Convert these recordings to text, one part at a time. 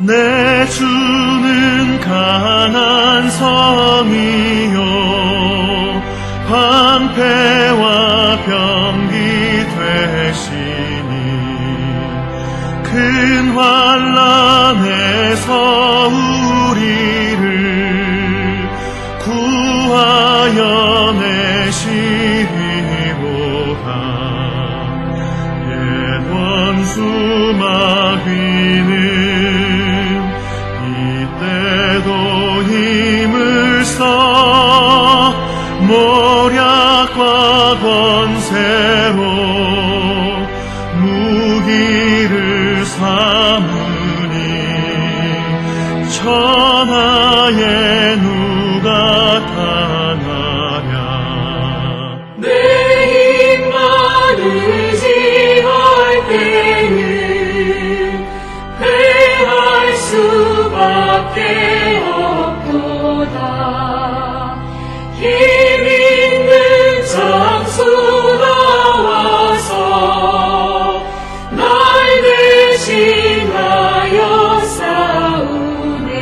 내 주는 강한 성이요 방패와 병기 되시니 큰 환난에서 우리를 구하여 내시리로다. 옛 원수 마귀는 이때도 힘을 써 모략과 권세로 무기를 삼으니 천하에 누가 당하랴. 내 힘만을 지할 때는 패할 수밖에 없도다. 힘 있는 장수 나와서 날 대신하여 싸우네.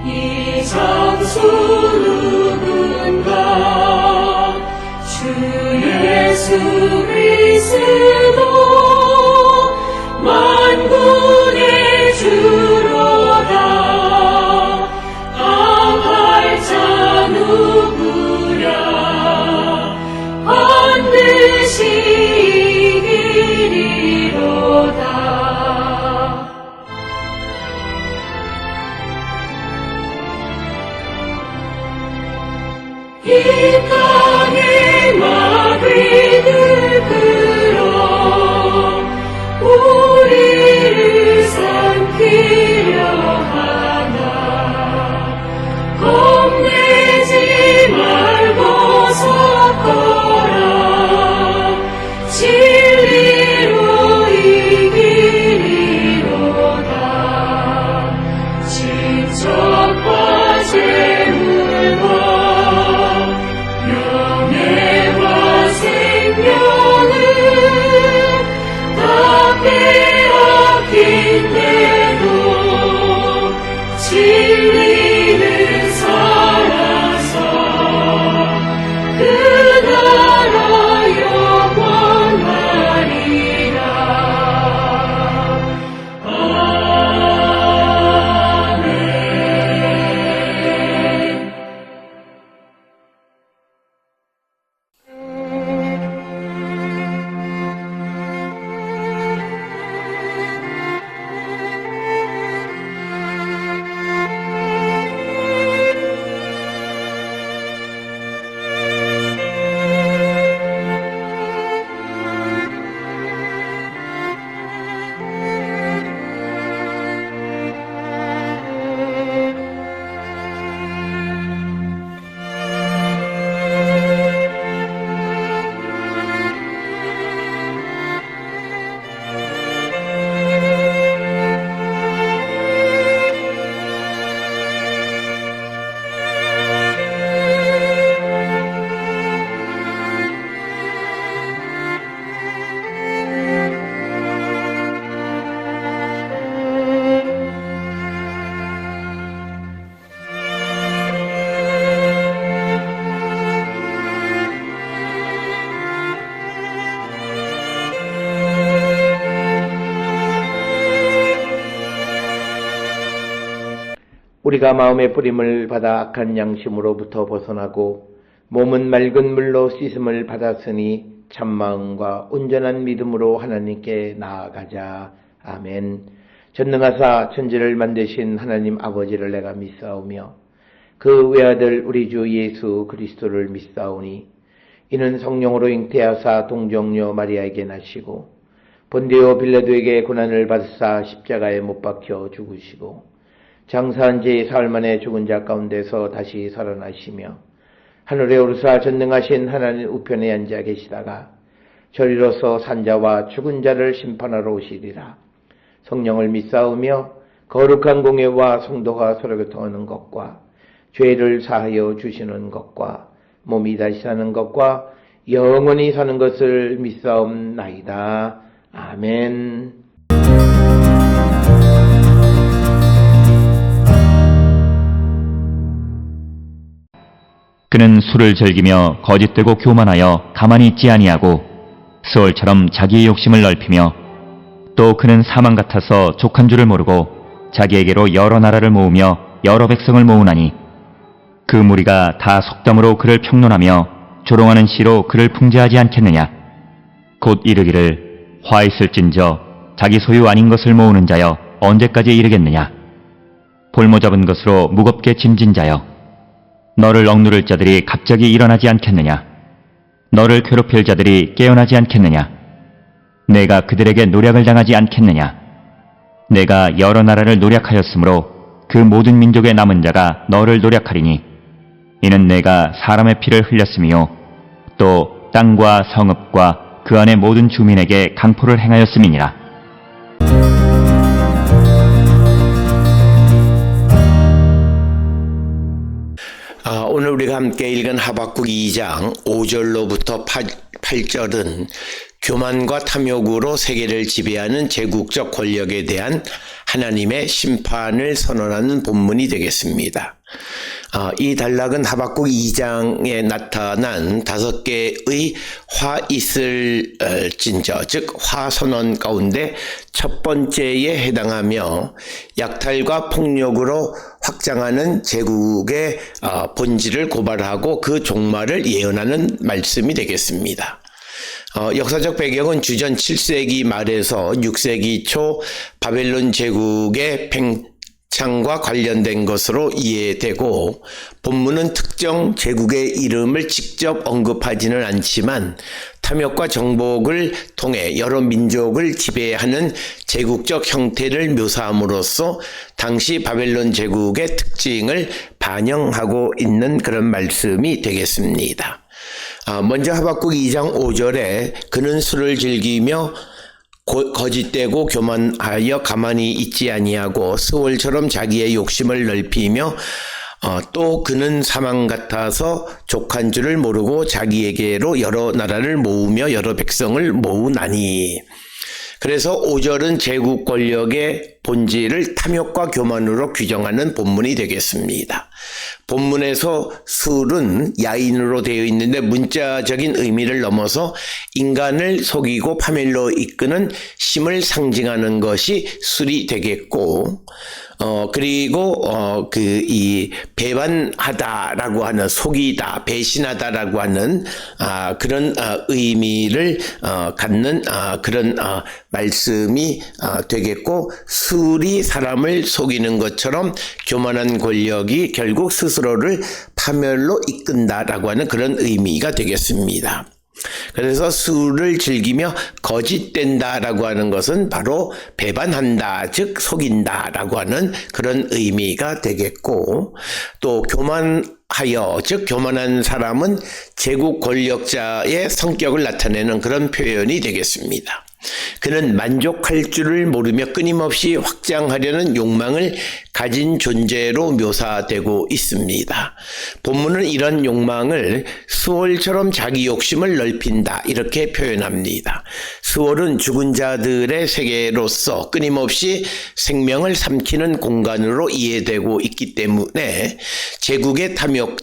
이 장수 누군가? 주 예수 그리스도 만군의 주로다. 당할 자 누구랴? 반드시 이기리로다. 이 땅의 마귀들 끌어 우리를 삼키려 하나. 겁내지 말고 섰거라. 진리로 이기리로다. 친척과 재물과 명예와 생명은 다 빼앗긴데도 진리는 살아서 그 나라 영원하리라. 아멘. 우리가 마음의 뿌림을 받아 악한 양심으로부터 벗어나고 몸은 맑은 물로 씻음을 받았으니 참마음과 온전한 믿음으로 하나님께 나아가자. 아멘. 전능하사 천지를 만드신 하나님 아버지를 내가 믿사오며 그 외아들 우리 주 예수 그리스도를 믿사오니 이는 성령으로 잉태하사 동정녀 마리아에게 나시고 본디오 빌라도에게 고난을 받으사 십자가에 못 박혀 죽으시고 장사한 지 사흘 만에 죽은 자 가운데서 다시 살아나시며 하늘에 오르사 전능하신 하나님 우편에 앉아 계시다가 저리로서 산자와 죽은 자를 심판하러 오시리라. 성령을 믿사오며 거룩한 공예와 성도가 서로 교통하는 것과 죄를 사하여 주시는 것과 몸이 다시 사는 것과 영원히 사는 것을 믿사옵나이다. 아멘. 그는 술을 즐기며 거짓되고 교만하여 가만히 있지 아니하고 스올처럼 자기의 욕심을 넓히며 또 그는 사망 같아서 족한 줄을 모르고 자기에게로 여러 나라를 모으며 여러 백성을 모으나니 그 무리가 다 속담으로 그를 평론하며 조롱하는 시로 그를 풍자하지 않겠느냐. 곧 이르기를 화 있을진저 자기 소유 아닌 것을 모으는 자여 언제까지 이르겠느냐. 볼모 잡은 것으로 무겁게 짐진 자여 너를 억누를 자들이 갑자기 일어나지 않겠느냐. 너를 괴롭힐 자들이 깨어나지 않겠느냐. 내가 그들에게 노략을 당하지 않겠느냐. 내가 여러 나라를 노략하였으므로 그 모든 민족의 남은 자가 너를 노략하리니 이는 내가 사람의 피를 흘렸으며 또 땅과 성읍과 그 안의 모든 주민에게 강포를 행하였음이니라. 오늘 우리가 함께 읽은 하박국 2장 5절로부터 8절은 교만과 탐욕으로 세계를 지배하는 제국적 권력에 대한 하나님의 심판을 선언하는 본문이 되겠습니다. 이 단락은 하박국 2장에 나타난 5개의 화 있을진저, 즉 화선언 가운데 첫 번째에 해당하며 약탈과 폭력으로 확장하는 제국의 본질을 고발하고 그 종말을 예언하는 말씀이 되겠습니다. 역사적 배경은 주전 7세기 말에서 6세기 초 바벨론 제국의 팽창과 관련된 것으로 이해되고 본문은 특정 제국의 이름을 직접 언급하지는 않지만 탐욕과 정복을 통해 여러 민족을 지배하는 제국적 형태를 묘사함으로써 당시 바벨론 제국의 특징을 반영하고 있는 그런 말씀이 되겠습니다. 먼저 하박국 2장 5절에 그는 술을 즐기며 거짓되고 교만하여 가만히 있지 아니하고 스올처럼 자기의 욕심을 넓히며 또 그는 사망 같아서 족한 줄을 모르고 자기에게로 여러 나라를 모으며 여러 백성을 모으나니. 그래서 5절은 제국 권력의 본질을 탐욕과 교만으로 규정하는 본문이 되겠습니다. 본문에서 술은 야인으로 되어 있는데 문자적인 의미를 넘어서 인간을 속이고 파멸로 이끄는 힘을 상징하는 것이 술이 되겠고, 그리고 이 배반하다라고 하는, 속이다, 배신하다라고 하는 그런 의미를 갖는 그런 말씀이 되겠고, 술이 사람을 속이는 것처럼 교만한 권력이 결국 스스로를 파멸로 이끈다라고 하는 그런 의미가 되겠습니다. 그래서 술을 즐기며 거짓된다라고 하는 것은 바로 배반한다, 즉 속인다라고 하는 그런 의미가 되겠고, 또 교만하여, 즉 교만한 사람은 제국 권력자의 성격을 나타내는 그런 표현이 되겠습니다. 그는 만족할 줄을 모르며 끊임없이 확장하려는 욕망을 가진 존재로 묘사되고 있습니다. 본문은 이런 욕망을 스올처럼 자기 욕심을 넓힌다, 이렇게 표현합니다. 스올은 죽은 자들의 세계로서 끊임없이 생명을 삼키는 공간으로 이해되고 있기 때문에 제국의 탐욕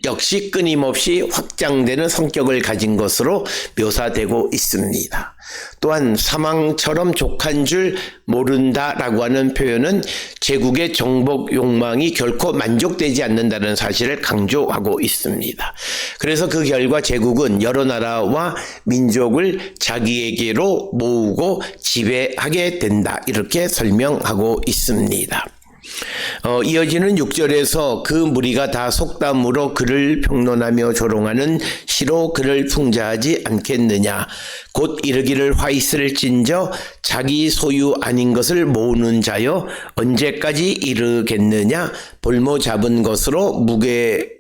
역시 끊임없이 확장되는 성격을 가진 것으로 묘사되고 있습니다. 또한 사망처럼 족한 줄 모른다라고 하는 표현은 제국의 정복 욕망이 결코 만족되지 않는다는 사실을 강조하고 있습니다. 그래서 그 결과 제국은 여러 나라와 민족을 자기에게로 모으고 지배하게 된다, 이렇게 설명하고 있습니다. 이어지는 6절에서 그 무리가 다 속담으로 그를 평론하며 조롱하는 시로 그를 풍자하지 않겠느냐. 곧 이르기를 화 있을진저 자기 소유 아닌 것을 모으는 자여 언제까지 이르겠느냐. 볼모 잡은 것으로 무겁게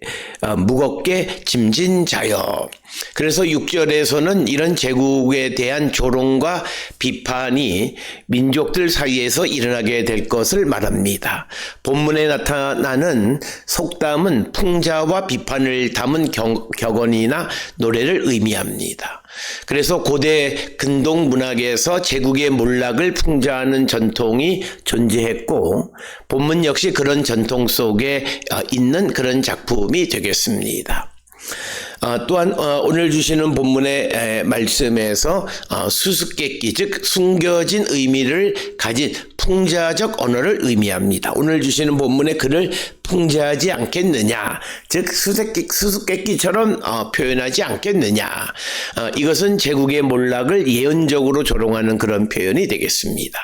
짐진 자여. 그래서 6절에서는 이런 제국에 대한 조롱과 비판이 민족들 사이에서 일어나게 될 것을 말합니다. 본문에 나타나는 속담은 풍자와 비판을 담은 격언이나 노래를 의미합니다. 그래서 고대 근동 문학에서 제국의 몰락을 풍자하는 전통이 존재했고, 본문 역시 그런 전통 속에 있는 그런 작품이 되겠습니다. 또한 오늘 주시는 본문의 말씀에서 수수께끼, 즉 숨겨진 의미를 가진 풍자적 언어를 의미합니다. 오늘 주시는 본문의 글을 풍자하지 않겠느냐, 즉 수수께끼처럼 표현하지 않겠느냐. 이것은 제국의 몰락을 예언적으로 조롱하는 그런 표현이 되겠습니다.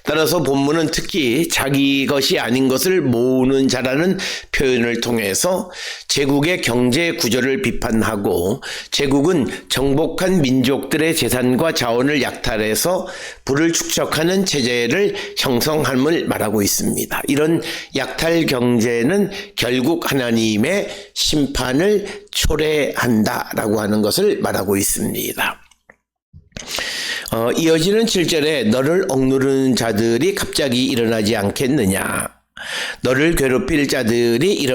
따라서 본문은 특히 자기 것이 아닌 것을 모으는 자라는 표현을 통해서 제국의 경제 구조를 비판하고 제국은 정복한 민족들의 재산과 자원을 약탈해서 부를 축적하는 체제를 형성함을 말하고 있습니다. 이런 약탈 경제는 결국 하나님의 심판을 초래한다라고 하는 것을 말하고 있습니다. 이어지는 7절에 너를 억누르는 자들이 갑자기 일어나지 않겠느냐, 너를 괴롭힐 자들이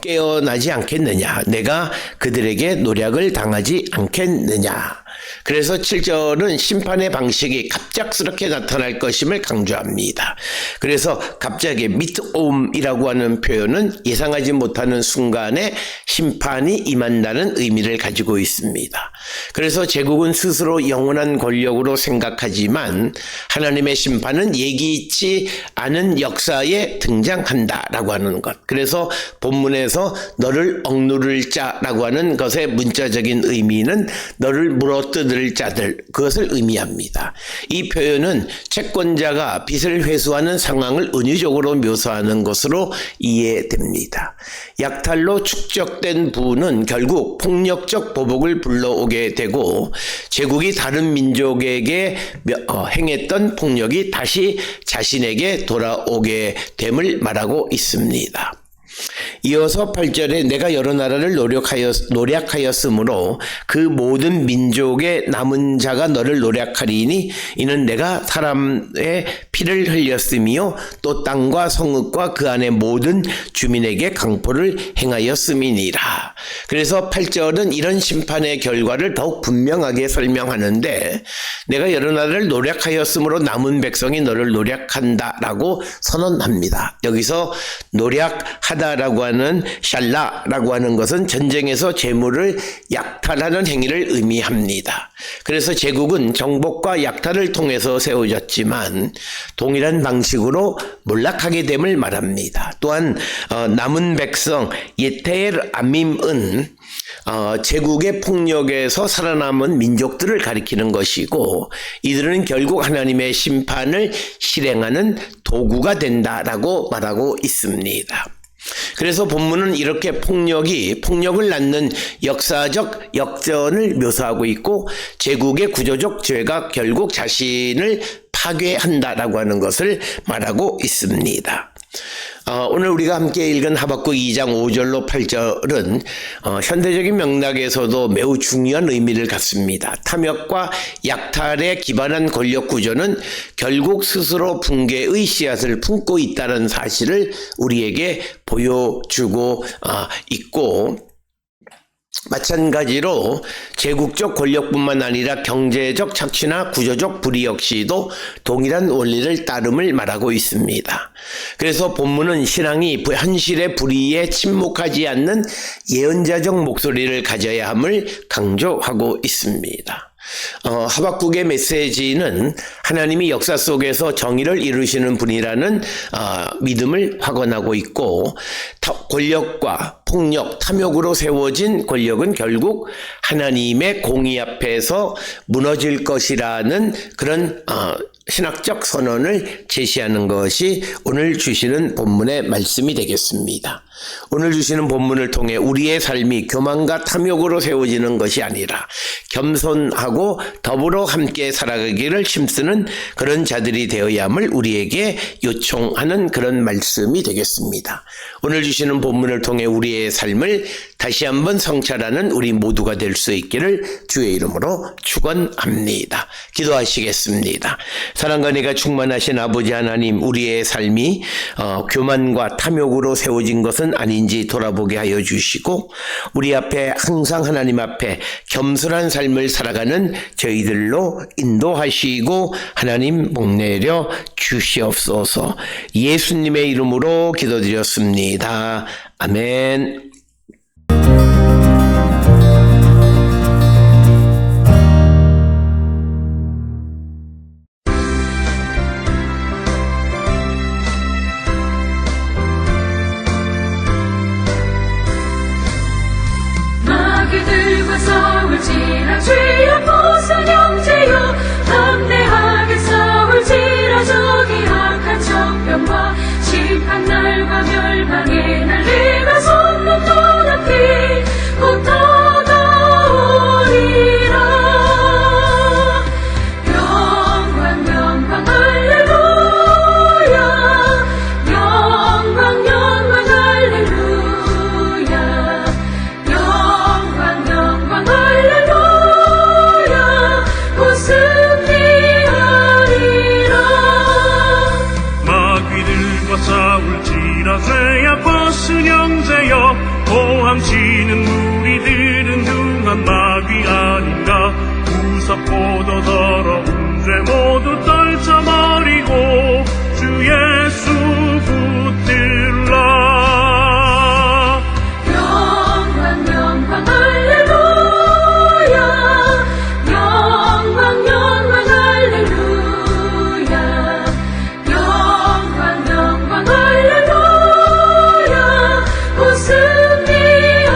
깨어나지 않겠느냐, 내가 그들에게 노략을 당하지 않겠느냐. 그래서 7절은 심판의 방식이 갑작스럽게 나타날 것임을 강조합니다. 그래서 갑자기 미트옴이라고 하는 표현은 예상하지 못하는 순간에 심판이 임한다는 의미를 가지고 있습니다. 그래서 제국은 스스로 영원한 권력으로 생각하지만 하나님의 심판은 예기치 않은 역사에 등장한다라고 하는 것. 그래서 본문에서 너를 억누를 자라고 하는 것의 문자적인 의미는 너를 물어뜯을 자들, 그것을 의미합니다. 이 표현은 채권자가 빚을 회수하는 상황을 은유적으로 묘사하는 것으로 이해됩니다. 약탈로 축적된 부는 결국 폭력적 보복을 불러오게 되고 제국이 다른 민족에게 행했던 폭력이 다시 자신에게 돌아오게 됨을 말하고 있습니다. 이어서 8절에 내가 여러 나라를 노략하였으므로 그 모든 민족의 남은 자가 너를 노략하리니 이는 내가 사람의 피를 흘렸으며 또 땅과 성읍과 그 안의 모든 주민에게 강포를 행하였음이니라. 그래서 8절은 이런 심판의 결과를 더욱 분명하게 설명하는데 내가 여러 나라를 노략하였으므로 남은 백성이 너를 노략한다라고 선언합니다. 여기서 노략하다라고 하는 샬라라고 하는 것은 전쟁에서 재물을 약탈하는 행위를 의미합니다. 그래서 제국은 정복과 약탈을 통해서 세워졌지만 동일한 방식으로 몰락하게 됨을 말합니다. 또한 남은 백성 예테엘 아밈은 제국의 폭력에서 살아남은 민족들을 가리키는 것이고 이들은 결국 하나님의 심판을 실행하는 도구가 된다라고 말하고 있습니다. 그래서 본문은 이렇게 폭력을 낳는 역사적 역전을 묘사하고 있고 제국의 구조적 죄가 결국 자신을 파괴한다라고 하는 것을 말하고 있습니다. 오늘 우리가 함께 읽은 하박국 2장 5절로 8절은 현대적인 맥락에서도 매우 중요한 의미를 갖습니다. 탐욕과 약탈에 기반한 권력 구조는 결국 스스로 붕괴의 씨앗을 품고 있다는 사실을 우리에게 보여주고 있고 마찬가지로 제국적 권력뿐만 아니라 경제적 착취나 구조적 불의 역시도 동일한 원리를 따름을 말하고 있습니다. 그래서 본문은 신앙이 현실의 불의에 침묵하지 않는 예언자적 목소리를 가져야 함을 강조하고 있습니다. 하박국의 메시지는 하나님이 역사 속에서 정의를 이루시는 분이라는 믿음을 확언하고 있고 권력과 폭력, 탐욕으로 세워진 권력은 결국 하나님의 공의 앞에서 무너질 것이라는 그런 신학적 선언을 제시하는 것이 오늘 주시는 본문의 말씀이 되겠습니다. 오늘 주시는 본문을 통해 우리의 삶이 교만과 탐욕으로 세워지는 것이 아니라 겸손하고 더불어 함께 살아가기를 힘쓰는 그런 자들이 되어야 함을 우리에게 요청하는 그런 말씀이 되겠습니다. 오늘 주시는 본문을 통해 우리의 삶을 다시 한번 성찰하는 우리 모두가 될 수 있기를 주의 이름으로 축원합니다. 기도하시겠습니다. 사랑과 은혜가 충만하신 아버지 하나님, 우리의 삶이 교만과 탐욕으로 세워진 것은 아닌지 돌아보게 하여 주시고 우리 앞에 항상 하나님 앞에 겸손한 삶을 살아가는 저희들로 인도하시고 하나님 복내려 주시옵소서. 예수님의 이름으로 기도드렸습니다. 아멘. 싸울지라 주여 보선 형제여 담대하게 싸울지라 저기 악한 적병과 심판날과 멸망의 날 내가 손목 높이 곧 다가오리라. 영광 영광 할렐루야. 영광 영광 할렐루야. 영광 영광 할렐루야. 곧 승리하리라. 마귀들과 싸울지라 죄야 벗은 형제여 도망치는 무리들은 흉한 마귀 아닌가 무섭고도 더러운 죄 모두 떨쳐버리고 주 예수 붙들라. 영광 영광 할렐루야. 영광 영광 할렐루야. 영광 영광 할렐루야. 곧 승리하리라.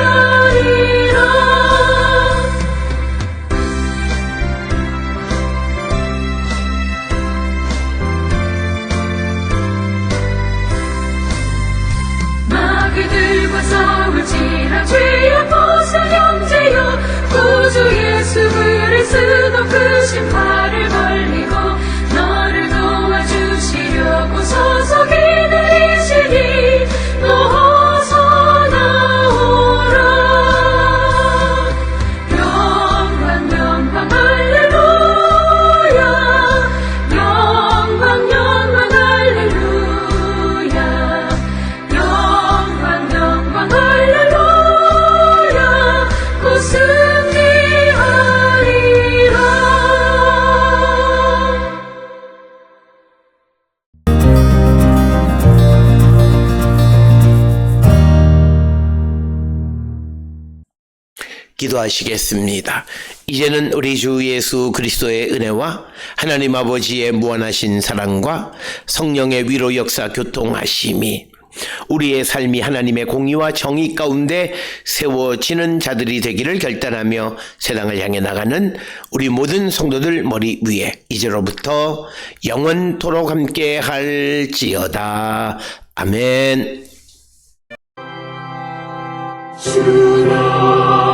마귀들과 싸울지라 주여 보선 형제여 구주 예수 그리스도 그 신발을 벌리고 너를 도와주시려고 서서 기다리시니 너 어서 나오라. 영광 영광 할렐루야. 영광 영광 할렐루야. 영광 영광 할렐루야. 곧 승리하리라. 기도하시겠습니다. 이제는 우리 주 예수 그리스도의 은혜와 하나님 아버지의 무한하신 사랑과 성령의 위로 역사 교통하심이 우리의 삶이 하나님의 공의와 정의 가운데 세워지는 자들이 되기를 결단하며 세상을 향해 나가는 우리 모든 성도들 머리 위에 이제로부터 영원토록 함께 할지어다. 아멘. 주라